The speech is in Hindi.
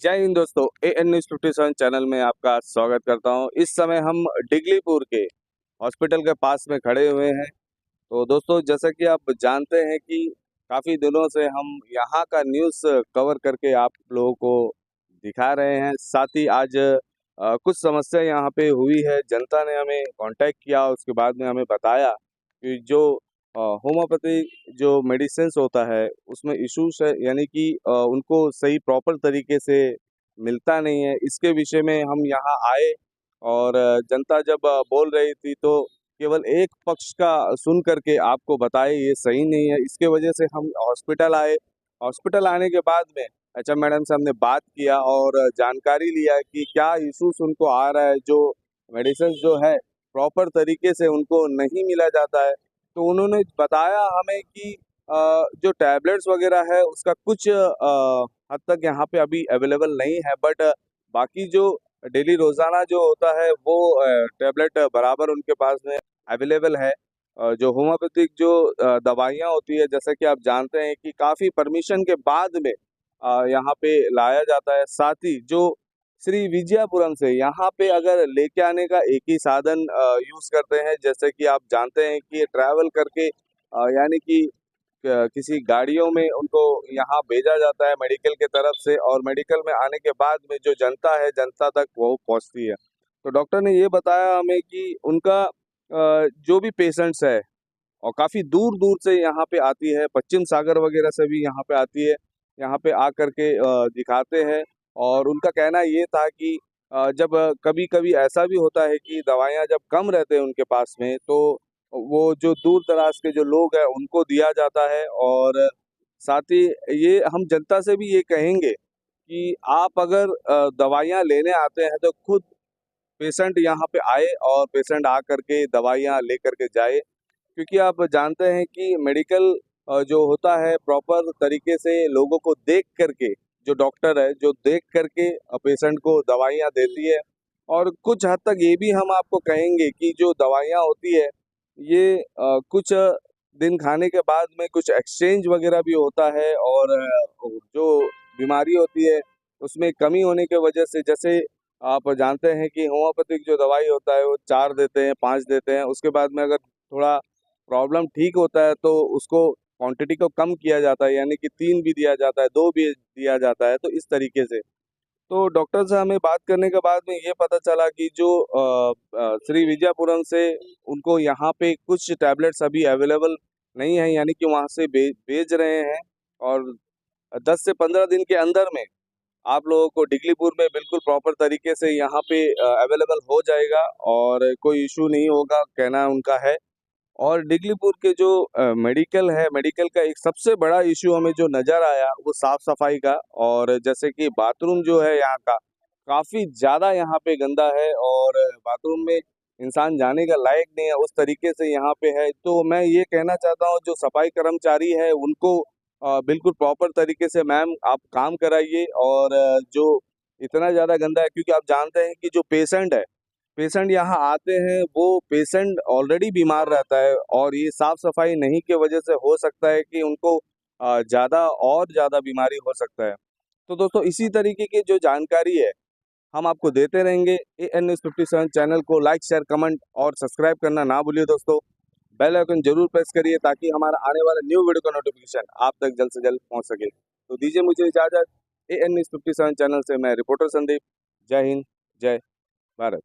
जय हिंद दोस्तों, एएन न्यूज़ 57 चैनल में आपका स्वागत करता हूं। इस समय हम डिगलीपुर के हॉस्पिटल के पास में खड़े हुए हैं। तो दोस्तों, जैसा कि आप जानते हैं कि काफ़ी दिनों से हम यहाँ का न्यूज़ कवर करके आप लोगों को दिखा रहे हैं। साथ ही आज कुछ समस्या यहाँ पे हुई है। जनता ने हमें कांटेक्ट किया, उसके बाद में हमें बताया कि जो होम्योपैथी जो मेडिसिन्स होता है उसमें इश्यूज है, यानी कि उनको सही प्रॉपर तरीके से मिलता नहीं है। इसके विषय में हम यहाँ आए और जनता जब बोल रही थी तो केवल एक पक्ष का सुन करके आपको बताए ये सही नहीं है। इसके वजह से हम हॉस्पिटल आए। हॉस्पिटल आने के बाद में एचएम मैडम से हमने बात किया और जानकारी लिया कि क्या इश्यूज उनको आ रहा है, जो मेडिसिन जो है प्रॉपर तरीके से उनको नहीं मिला जाता है। तो उन्होंने बताया हमें कि जो टैबलेट्स वगैरह है उसका कुछ हद तक यहाँ पे अभी अवेलेबल नहीं है, बट बाकी जो डेली रोज़ाना जो होता है वो टैबलेट बराबर उनके पास में अवेलेबल है। जो होम्योपैथिक जो दवाइयाँ होती है, जैसा कि आप जानते हैं कि काफ़ी परमिशन के बाद में यहाँ पे लाया जाता है। साथ ही जो श्री विजयपुरम से यहाँ पे अगर लेके आने का एक ही साधन यूज़ करते हैं, जैसे कि आप जानते हैं कि ट्रैवल करके यानी कि किसी गाड़ियों में उनको यहाँ भेजा जाता है मेडिकल के तरफ से, और मेडिकल में आने के बाद में जो जनता है, जनता तक वो पहुँचती है। तो डॉक्टर ने ये बताया हमें कि उनका जो भी पेशेंट्स है और काफ़ी दूर-दूर से यहाँ पे आती है, पश्चिम सागर वगैरह से भी यहाँ पे आती है, यहाँ पे आकर के दिखाते हैं। और उनका कहना ये था कि जब कभी-कभी ऐसा भी होता है कि दवाइयाँ जब कम रहते हैं उनके पास में, तो वो जो दूर-दराज के जो लोग हैं उनको दिया जाता है। और साथ ही ये हम जनता से भी ये कहेंगे कि आप अगर दवाइयाँ लेने आते हैं तो खुद पेशेंट यहाँ पे आए और पेशेंट आकर के दवाइयाँ लेकर के जाए। क्योंकि आप जानते हैं कि मेडिकल जो होता है प्रॉपर तरीके से लोगों को देख करके, जो डॉक्टर है जो देख करके पेशेंट को दवाइयाँ देती है। और कुछ हद तक ये भी हम आपको कहेंगे कि जो दवाइयाँ होती है ये कुछ दिन खाने के बाद में कुछ एक्सचेंज वगैरह भी होता है। और जो बीमारी होती है उसमें कमी होने की वजह से, जैसे आप जानते हैं कि होम्योपैथिक जो दवाई होता है वो 4 देते हैं, 5 देते हैं, उसके बाद में अगर थोड़ा प्रॉब्लम ठीक होता है तो उसको क्वांटिटी को कम किया जाता है, यानी कि 3 भी दिया जाता है, 2 भी दिया जाता है, तो इस तरीके से। तो डॉक्टर से हमें बात करने के बाद में ये पता चला कि जो श्री विजयपुरम से उनको यहाँ पे कुछ टैबलेट्स अभी अवेलेबल नहीं है, यानी कि वहाँ से भेज रहे हैं। और 10 से 15 दिन के अंदर में आप लोगों को डिगलीपुर में बिल्कुल प्रॉपर तरीके से यहाँ पे अवेलेबल हो जाएगा और कोई इश्यू नहीं होगा, कहना उनका है। और डिगलीपुर के जो मेडिकल है, मेडिकल का एक सबसे बड़ा इश्यू हमें जो नज़र आया वो साफ़-सफ़ाई का। और जैसे कि बाथरूम जो है यहाँ का, काफ़ी ज़्यादा यहाँ पे गंदा है और बाथरूम में इंसान जाने का लायक नहीं है, उस तरीके से यहाँ पे है। तो मैं ये कहना चाहता हूँ जो सफाई कर्मचारी है उनको बिल्कुल प्रॉपर तरीके से मैम आप काम कराइए। और जो इतना ज़्यादा गंदा है, क्योंकि आप जानते हैं कि जो पेशेंट यहाँ आते हैं वो पेशेंट ऑलरेडी बीमार रहता है, और ये साफ-सफाई नहीं की वजह से हो सकता है कि उनको ज़्यादा और ज़्यादा बीमारी हो सकता है। तो दोस्तों, इसी तरीके की जो जानकारी है हम आपको देते रहेंगे। एएन न्यूज़ 57 चैनल को लाइक, शेयर, कमेंट और सब्सक्राइब करना ना भूलिए दोस्तों। बेल आइकन ज़रूर प्रेस करिए ताकि हमारा आने वाला न्यू वीडियो का नोटिफ़िकेशन आप तक जल्द से जल्द पहुँच सके। तो दीजिए मुझे इजाज़त। एएन न्यूज़ 57 चैनल से मैं रिपोर्टर संदीप। जय हिंद, जय भारत।